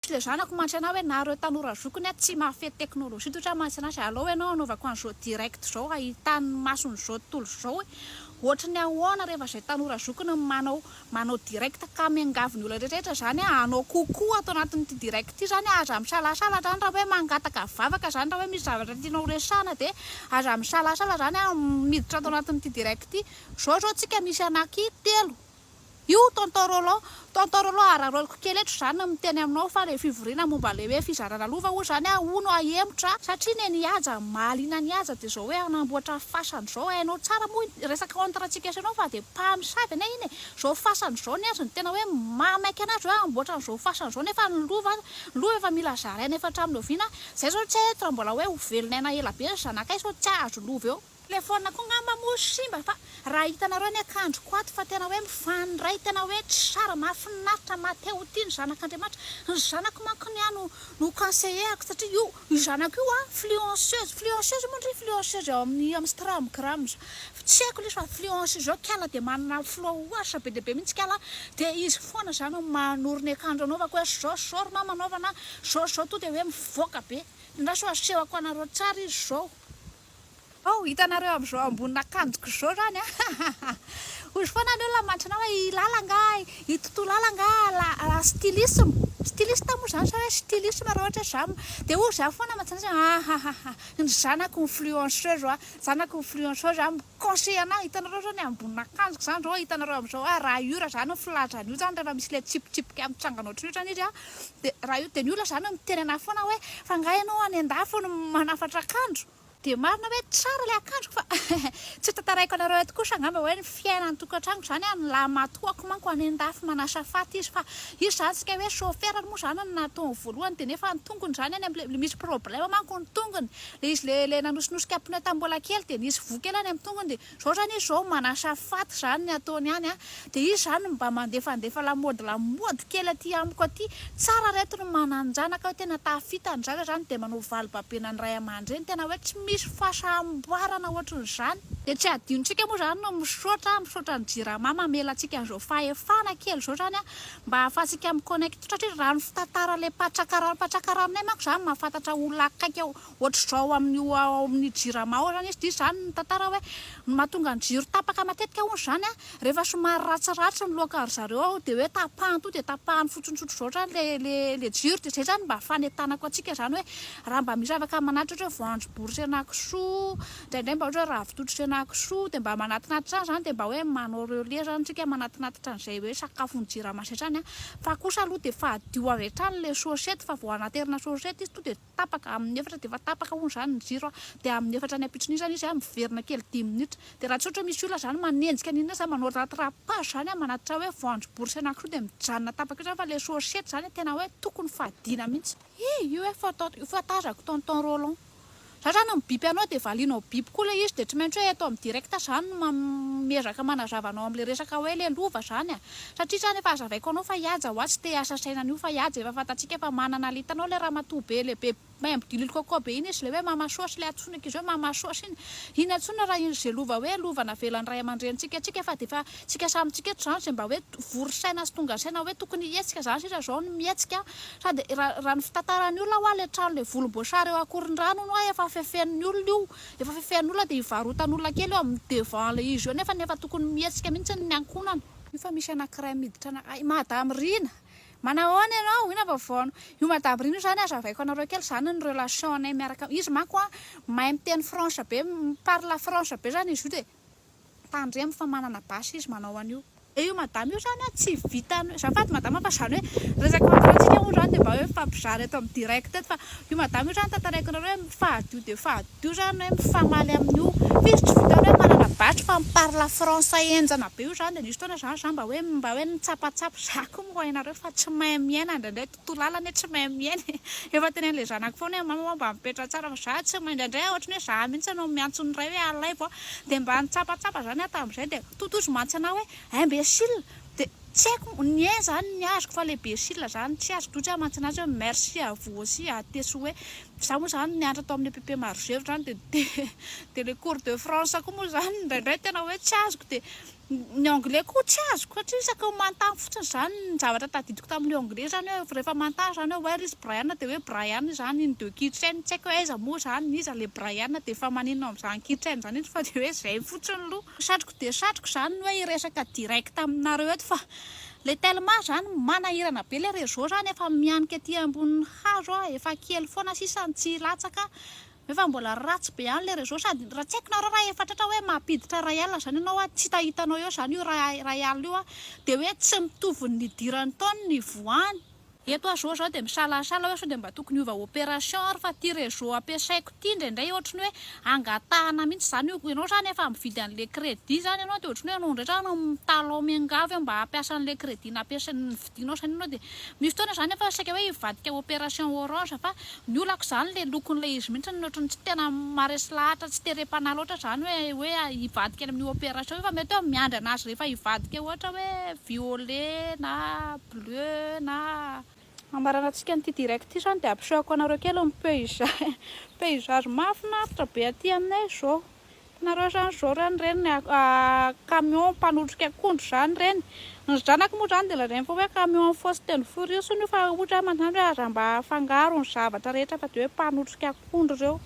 Le zanako mantsy anao hoe nareo tanora zokony tsy mahafehy teknôlôjia totra mantsy anazy alao ianao anaovako an'izao direct zao ahitany masony zao tontolo zao ohatra ny ahoana rehefa izay tanora zokony manao direct ka miangavy ny olona rehetrarehetra zany anao kokoa ato anatin'ity direct ity zany aza misalasala zany raha hoe mangataka vavaka zany raha hoe misy zavatra tianao resahana dia aza misalasala zany miditra ato anatin'ity direct ity zao tsika misy anaky telo io tonton Roland araroloko kely eto zany miteny aminao fa le fivoriana momba le hoe fizarana lova ho zany hono ahemotra satria ne nihaja mahaliana nihaja dia zao hoe anamboatra fasana zao hainao tsara moa resaka ontratsika sanao fa dia mpamosavy ane iny zao fasana zao ny azy ny tena hoe mamaiky anazy hoe amboatra n'izao fasana zao nefa ny lova efa mila zaraina efa hatramin'ny oviana zay zao tsy eto raha mbola hoe ho velonaina ela be zanakay sao tsy azo lova eo telefona koa ngamba mo simba fa raha hitanareo ny akanjo koato fa tena hoe mifandray tena hoe tsara mahafinaritra mateo ity ny zanak'Andriamanitra ny zanako manko ny no conseillerako satria io zanako io influenceuse moa ndry influenceuse ao amin'ny Instagram tsy haiko ilay fa influenceuse zao kala dia manana followers be dia be mihitsy kala dia izy foana zany manoro ny akanjo anaovako hoe zao ma manaovana zao to dia hoe mivoaka be ndra so asehako anareo tsara izy zao hitanareo amin'izao ambonina akanjoko zao zany ozy foana ny olona mantsina hoe ilalanga itotolala styliste moa zany sa hoe stylisme raha ohatra zany dia ozy za foana mantsina ny zanako influenceuse conseil ana hitanareo zany ambonina akanjoko zany zao hitanareo amin'izao raha io zany filazany io zany rehefa misy le tsipitsipika mitsangana ohatry io zany izy dia raha io dia ny olona zany miteny ana foana hoe fa nga ianao any an-dafo no manafatra akanjo dia marina hoe tsara ilay akanjoko fa tsy tantaraiko anareo eto kosa angamba hoe ny fiainany tokantrano zany ny lamatoako manko any an-dafy manasa faty izy fa izy zany tsika hoe chauffeur moa zany nataony voalohany dia nefa ny tongony zany any misy problème manko ny tongony le izy le nanosonosika pneu tambola kely dia nisy voky ela any amin'ny tongony dia zao zany izy zao manasa faty zany ny ataony any dia izy zany mba mandefandefa lamody kely aty amiko aty tsara reto no mananjanaka hoe tena tafita ny zaza zany dia manao valibabena ny ray aman-dreny tena hoe tsy misy fahasamboarana ohatran'izany dia tsy adinontsika moa zany no misaotra ny jirama mamela antsika an'izao fahefana kely zao zany mba ahafahantsika miconnecte satria raha ny fitantara le patrakaranay manko zany mahafantatra olona akaiky ao ohatr'izao amin'ny jirama ao zany izy dia zany ny tantara hoe mahatonga ny jiro tapaka matetika hono zany rehefa somary ratsiratsy ny loakan'ny zareo ao dia hoe tapahany to dia tapahany fotsotsotro zao zany le jiro dia zay zany mba fanetanako antsika zany hoe raha mba misy afaka manatitra hoe voanjobory sy anakisoa indraindray mba ohatra hoe ravitoto sy anakisoa dia mba manatinatitra zany dia mba hoe manao relie zany tsika manatinatitra an'izay hoe sakafony jirama zay zany fa kosa aloha dia fahadio avy hatrany le sosety fa vao anaterina sosety izy to dia tapaka amin'ny efatra dia efa tapaka hono zany ny jiro dia amin'ny efatra ny ampitsony zany izy miverina kely 10 minitra dia raha tsy ohatra misy olona zany manenjika an'iny zany manao ratrapage zany manatitra hoe voanjobory sy anakisoa dia mijanona tapaka zany fa le sosety zany tena hoe tokony fahadiana mihitsy io hoe fatazako tonton Roland za zany mibipy anao dia valianao biby koa le izy dia tsy maintsy hoe eto amin'ny direct zany miezaka manazavanao amin'ilay resaka hoe le lova zany satria zany efa azavaiko anao fa hiaja ho azy te asa sainan'io fa hiaja efa fantatsika efa manana litanao le raha matoa be le be maimbo kokoa be iny izy le hoe mamasosy le atsonaka izy hoe mamasosy iny atsona raha izy lova hoe lovana velan'ny ray aman-drentsika efa dia efa tsika samitsika eto zany izay mba hoe vorosaina sy tonga saina hoe tokony hietsika zany sisa zao no mietsika sady raha ny fitantarany olona ho le trano le volomboasary eo akorin-drano no efa fefen'ny olona io efa fefen'ny olona dia hivarotan'olona kely eo amin'ny devant le izy eo nefa tokony mietsika mihitsy ny ankonana io fa misy anankiray miditra madame Rina manahoana ianao ina vavaoano io madame Rina io zany azavaiko anareo kely zany ny relation anay miaraka izy manko mahay miteny franche be parle franche be zany izy io dia tandremo fa manana basy izy manao an'io io madame io zany tsy vitany zafady madame fa zany hoe resaka fantarantsika moa zany dia mba hoe mifampizara eto amin'ny direct eto fa io madame io zany tantaraiko anareo hoe mifahadio dia fahadio zany hoe mifamaly amin'io izy tsy vitany hoe manana basy fa miparla français enjana be io zany dia nisy fotoana zany mba hoe nitsapatsapa za koa moa hainareo fa tsy mahay miaina indraindray tontolo lalana tsy mahay miaina efa teny an'ilay zanako foana hoe mama mba mipetra tsara fa za tsy mahay indraindray ohatra hoe za mihitsy anao miantso ny ray hoe alaivo dia mba nitsapatsapa zany atao amin'izay dia totozy mantsy anao hoe imbécile dia tsy haiko ny zany ny azoko fa le imbécile zany tsy azoko totsy mantsy anazy hoe merci à vous aussi ateso hoe za moa zany nianatra tao amin'ny PP Marzero zany dia le cours de France koa moa zany indraindray tena hoe tsy azoko dia ny anglais koa tsy azoko satria isaky ny mantany fotsiny zany ny zavatra tadidiko tamin'ny anglais zany hoe rehefa mantany zany hoe where is Brian dia hoe Brian zany iny de kitchen tsy haiko hoe aiza moa zany iza le Brian dia efa maninona amin'izany kitchen zany iny fa dia hoe zay fotsiny aloha satroko dia satroko zany hoe hiresaka direct aminareo eto fa le tellement zany manahirana be le réseau zany efa mihanika aty ambonin'ny hazo efa kely foana sisany tsy latsaka efa mbola ratsy be any le réseau sady raha tsy haiko nareo raha efa tratra hoe mampiditra ray alina zany ianao tsy tahitanao eo zany io ray alina io dia hoe tsy mitovy ny idirany taony ny voany eto zao dia misalasala hoe sao dia mba tokony hiova opération ary fa ty réseau ampiasaiko ty indraindray ohatrany hoe angatahana mihitsy zany io ianao zany efa mividy an'le crédit zany ianao dia ohatrany hoe ianao indray zany mitalao miangavy mba hampiasa an'le crédit nampiasan'ny vidinao zany ianao dia misy fotoana zany efa saika hoe hivadika opération orange fa ny olako zany le lokon'ilay izy mihitsy ohatrany tsy tena maresy lahatra tsy terepana loatra zany hoe hivadika amin'ny opération fa mety hoe miandry anazy rehefa hivadika ohatra hoe violet na bleu na amarana antsika n'ity direct ity zany dia ampisehako anareo kely amin'ny paysage mahafinaritra be aty aminay zao nareo zany zao rany reny camion mpanotrika akondro zany reny ny zanako moa zany dia lazainy fa hoe camion Fast and Furious io fa ohatra mandany hoe aza mba afangaro ny zavatra rehetra fa dia hoe mpanotrika akondro ireo